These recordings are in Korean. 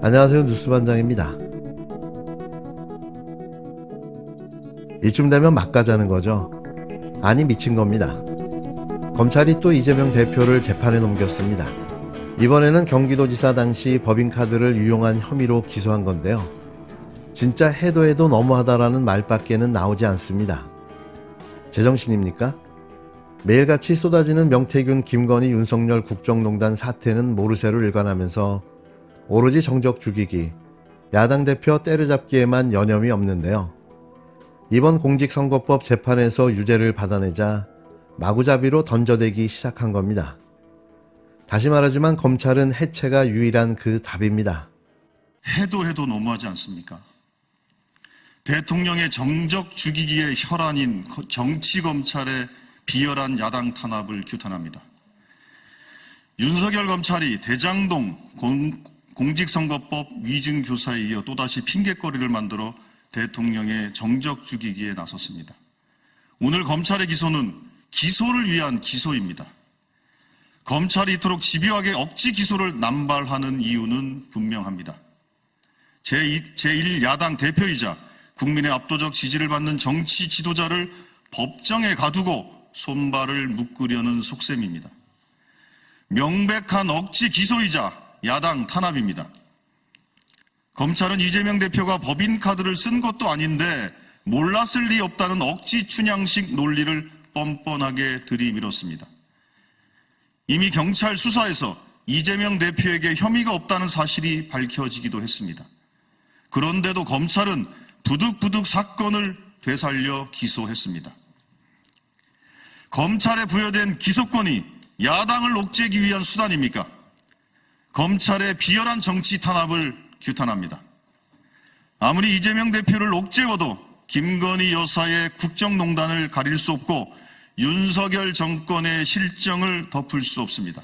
안녕하세요, 뉴스반장입니다. 이쯤 되면 막 가자는 거죠. 아니, 미친 겁니다. 검찰이 또 이재명 대표를 재판에 넘겼습니다. 이번에는 경기도지사 당시 법인카드를 유용한 혐의로 기소한 건데요. 진짜 해도 해도 너무하다라는 말밖에는 나오지 않습니다. 제정신입니까? 매일같이 쏟아지는 명태균, 김건희, 윤석열 국정농단 사태는 모르쇠로 일관하면서 오로지 정적 죽이기, 야당 대표 때려잡기에만 여념이 없는데요. 이번 공직선거법 재판에서 유죄를 받아내자 마구잡이로 던져대기 시작한 겁니다. 다시 말하지만 검찰은 해체가 유일한 그 답입니다. 해도 너무하지 않습니까? 대통령의 정적 죽이기의 혈안인 정치검찰의 비열한 야당 탄압을 규탄합니다. 윤석열 검찰이 대장동 공직선거법 위증교사에 이어 또다시 핑계거리를 만들어 대통령의 정적 죽이기에 나섰습니다. 오늘 검찰의 기소는 기소를 위한 기소입니다. 검찰이 이토록 집요하게 억지 기소를 남발하는 이유는 분명합니다. 제1야당 대표이자 국민의 압도적 지지를 받는 정치 지도자를 법정에 가두고 손발을 묶으려는 속셈입니다. 명백한 억지 기소이자 야당 탄압입니다. 검찰은 이재명 대표가 법인카드를 쓴 것도 아닌데 몰랐을 리 없다는 억지 춘향식 논리를 뻔뻔하게 들이밀었습니다. 이미 경찰 수사에서 이재명 대표에게 혐의가 없다는 사실이 밝혀지기도 했습니다. 그런데도 검찰은 부득부득 사건을 되살려 기소했습니다. 검찰에 부여된 기소권이 야당을 옥죄기 위한 수단입니까? 검찰의 비열한 정치 탄압을 규탄합니다. 아무리 이재명 대표를 옥죄어도 김건희 여사의 국정농단을 가릴 수 없고 윤석열 정권의 실정을 덮을 수 없습니다.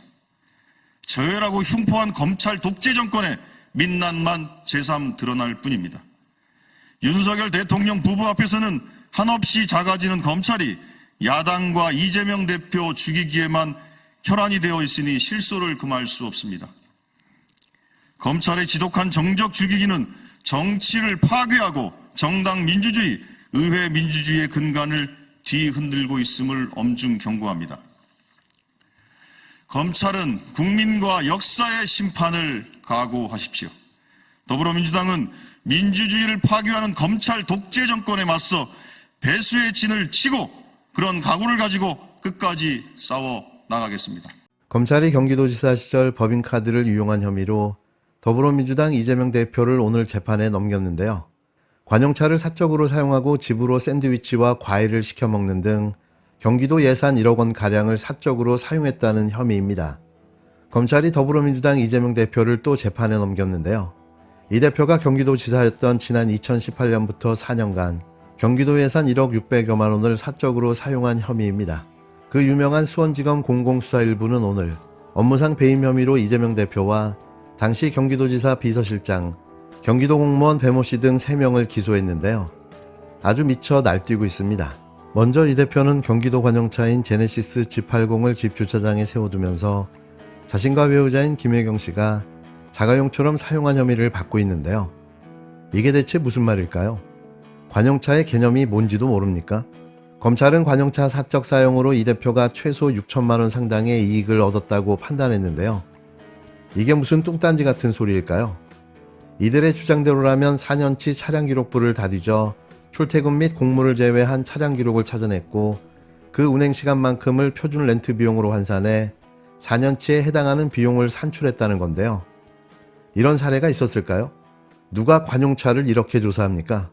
저열하고 흉포한 검찰 독재 정권의 민낯만 새삼 드러날 뿐입니다. 윤석열 대통령 부부 앞에서는 한없이 작아지는 검찰이 야당과 이재명 대표 죽이기에만 혈안이 되어 있으니 실소를 금할 수 없습니다. 검찰의 지독한 정적 죽이기는 정치를 파괴하고 정당 민주주의, 의회 민주주의의 근간을 뒤흔들고 있음을 엄중 경고합니다. 검찰은 국민과 역사의 심판을 각오하십시오. 더불어민주당은 민주주의를 파괴하는 검찰 독재 정권에 맞서 배수의 진을 치고 그런 각오를 가지고 끝까지 싸워 나가겠습니다. 검찰이 경기도지사 시절 법인카드를 유용한 혐의로 더불어민주당 이재명 대표를 오늘 재판에 넘겼는데요. 관용차를 사적으로 사용하고 집으로 샌드위치와 과일을 시켜 먹는 등 경기도 예산 1억 원 가량을 사적으로 사용했다는 혐의입니다. 검찰이 더불어민주당 이재명 대표를 또 재판에 넘겼는데요. 이 대표가 경기도지사였던 지난 2018년부터 4년간 경기도 예산 1억 600여만 원을 사적으로 사용한 혐의입니다. 그 유명한 수원지검 공공수사 1부는 오늘 업무상 배임 혐의로 이재명 대표와 당시 경기도지사 비서실장, 경기도 공무원 배모 씨 등 3명을 기소했는데요. 아주 미쳐 날뛰고 있습니다. 먼저 이 대표는 경기도 관용차인 제네시스 G80을 집 주차장에 세워두면서 자신과 배우자인 김혜경 씨가 자가용처럼 사용한 혐의를 받고 있는데요. 이게 대체 무슨 말일까요? 관용차의 개념이 뭔지도 모릅니까? 검찰은 관용차 사적 사용으로 이 대표가 최소 6천만 원 상당의 이익을 얻었다고 판단했는데요. 이게 무슨 뚱딴지 같은 소리일까요? 이들의 주장대로라면 4년치 차량기록부를 다 뒤져 출퇴근 및 공무를 제외한 차량기록을 찾아냈고 그 운행시간만큼을 표준 렌트 비용으로 환산해 4년치에 해당하는 비용을 산출했다는 건데요. 이런 사례가 있었을까요? 누가 관용차를 이렇게 조사합니까?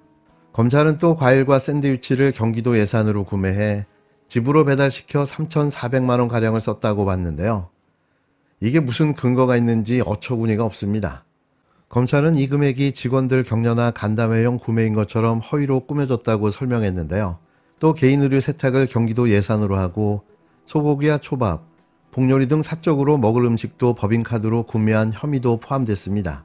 검찰은 또 과일과 샌드위치를 경기도 예산으로 구매해 집으로 배달시켜 3,400만 원가량을 썼다고 봤는데요. 이게 무슨 근거가 있는지 어처구니가 없습니다. 검찰은 이 금액이 직원들 격려나 간담회용 구매인 것처럼 허위로 꾸며졌다고 설명했는데요. 또 개인 의류 세탁을 경기도 예산으로 하고 소고기와 초밥, 복요리 등 사적으로 먹을 음식도 법인카드로 구매한 혐의도 포함됐습니다.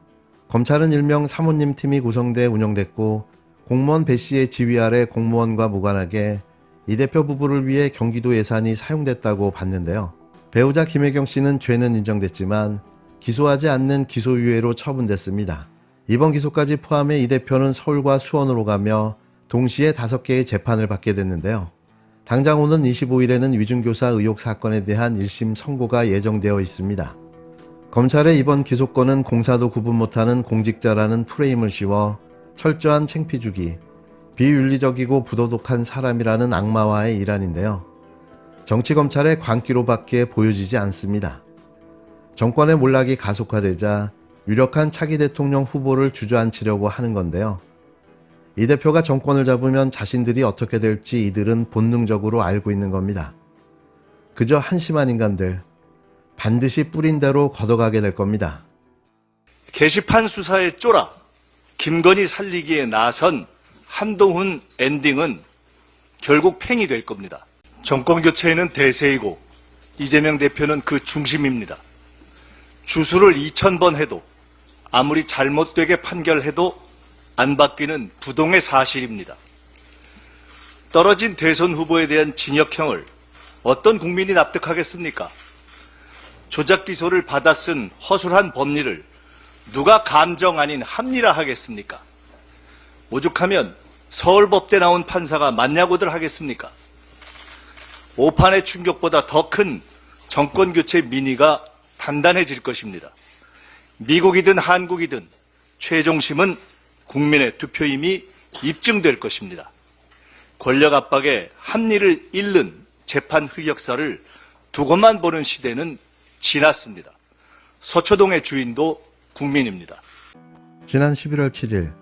검찰은 일명 사모님 팀이 구성돼 운영됐고 공무원 배 씨의 지휘 아래 공무원과 무관하게 이 대표 부부를 위해 경기도 예산이 사용됐다고 봤는데요. 배우자 김혜경 씨는 죄는 인정됐지만 기소하지 않는 기소유예로 처분됐습니다. 이번 기소까지 포함해 이 대표는 서울과 수원으로 가며 동시에 5개의 재판을 받게 됐는데요. 당장 오는 25일에는 위중교사 의혹 사건에 대한 1심 선고가 예정되어 있습니다. 검찰의 이번 기소권은 공사도 구분 못하는 공직자라는 프레임을 씌워 철저한 창피주기, 비윤리적이고 부도덕한 사람이라는 악마와의 일환인데요. 정치검찰의 광기로밖에 보여지지 않습니다. 정권의 몰락이 가속화되자 유력한 차기 대통령 후보를 주저앉히려고 하는 건데요. 이 대표가 정권을 잡으면 자신들이 어떻게 될지 이들은 본능적으로 알고 있는 겁니다. 그저 한심한 인간들, 반드시 뿌린 대로 걷어가게 될 겁니다. 게시판 수사에 쫄아 김건희 살리기에 나선 한동훈 엔딩은 결국 팽이 될 겁니다. 정권 교체에는 대세이고 이재명 대표는 그 중심입니다. 주수를 2000번 해도 아무리 잘못되게 판결해도 안 바뀌는 부동의 사실입니다. 떨어진 대선 후보에 대한 징역형을 어떤 국민이 납득하겠습니까? 조작 기소를 받아 쓴 허술한 법리를 누가 감정 아닌 합리화 하겠습니까? 오죽하면 서울법대 나온 판사가 맞냐고들 하겠습니까? 오판의 충격보다 더 큰 정권교체 민의가 단단해질 것입니다. 미국이든 한국이든 최종심은 국민의 투표임이 입증될 것입니다. 권력 압박에 합리를 잃는 재판 흑역사를 두고만 보는 시대는 지났습니다. 서초동의 주인도 국민입니다. 지난 11월 7일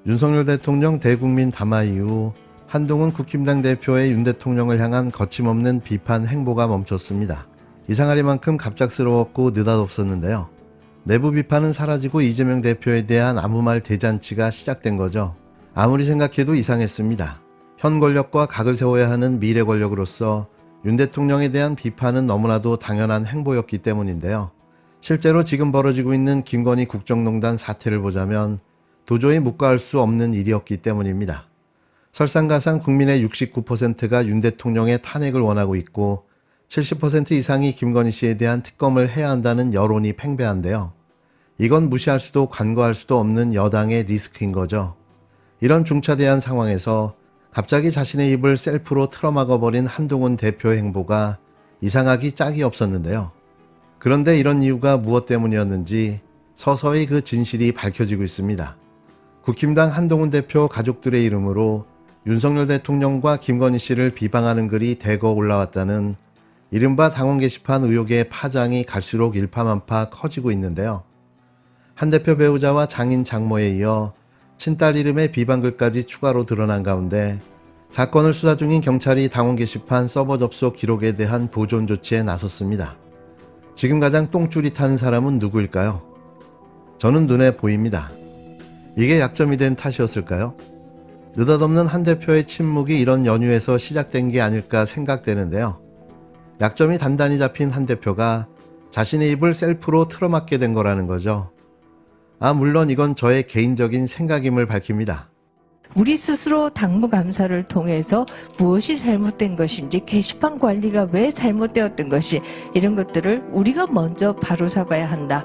윤석열 대통령 대국민 담화 이후 한동훈 국힘당 대표의 윤 대통령을 향한 거침없는 비판 행보가 멈췄습니다. 이상하리만큼 갑작스러웠고 느닷없었는데요. 내부 비판은 사라지고 이재명 대표에 대한 아무 말 대잔치가 시작된 거죠. 아무리 생각해도 이상했습니다. 현 권력과 각을 세워야 하는 미래 권력으로서 윤 대통령에 대한 비판은 너무나도 당연한 행보였기 때문인데요. 실제로 지금 벌어지고 있는 김건희 국정농단 사태를 보자면 도저히 묵과할 수 없는 일이었기 때문입니다. 설상가상 국민의 69%가 윤 대통령의 탄핵을 원하고 있고 70% 이상이 김건희 씨에 대한 특검을 해야 한다는 여론이 팽배한데요. 이건 무시할 수도 간과할 수도 없는 여당의 리스크인 거죠. 이런 중차대한 상황에서 갑자기 자신의 입을 셀프로 틀어막아버린 한동훈 대표의 행보가 이상하기 짝이 없었는데요. 그런데 이런 이유가 무엇 때문이었는지 서서히 그 진실이 밝혀지고 있습니다. 국힘당 한동훈 대표 가족들의 이름으로 윤석열 대통령과 김건희 씨를 비방하는 글이 대거 올라왔다는 이른바 당원 게시판 의혹의 파장이 갈수록 일파만파 커지고 있는데요. 한 대표 배우자와 장인 장모에 이어 친딸 이름의 비방글까지 추가로 드러난 가운데 사건을 수사 중인 경찰이 당원 게시판 서버 접속 기록에 대한 보존 조치에 나섰습니다. 지금 가장 똥줄이 타는 사람은 누구일까요? 저는 눈에 보입니다. 이게 약점이 된 탓이었을까요? 느닷없는 한 대표의 침묵이 이런 연유에서 시작된 게 아닐까 생각되는데요. 약점이 단단히 잡힌 한 대표가 자신의 입을 셀프로 틀어막게 된 거라는 거죠. 물론 이건 저의 개인적인 생각임을 밝힙니다. 우리 스스로 당무감사를 통해서 무엇이 잘못된 것인지, 게시판 관리가 왜 잘못되었던 것이, 이런 것들을 우리가 먼저 바로잡아야 한다.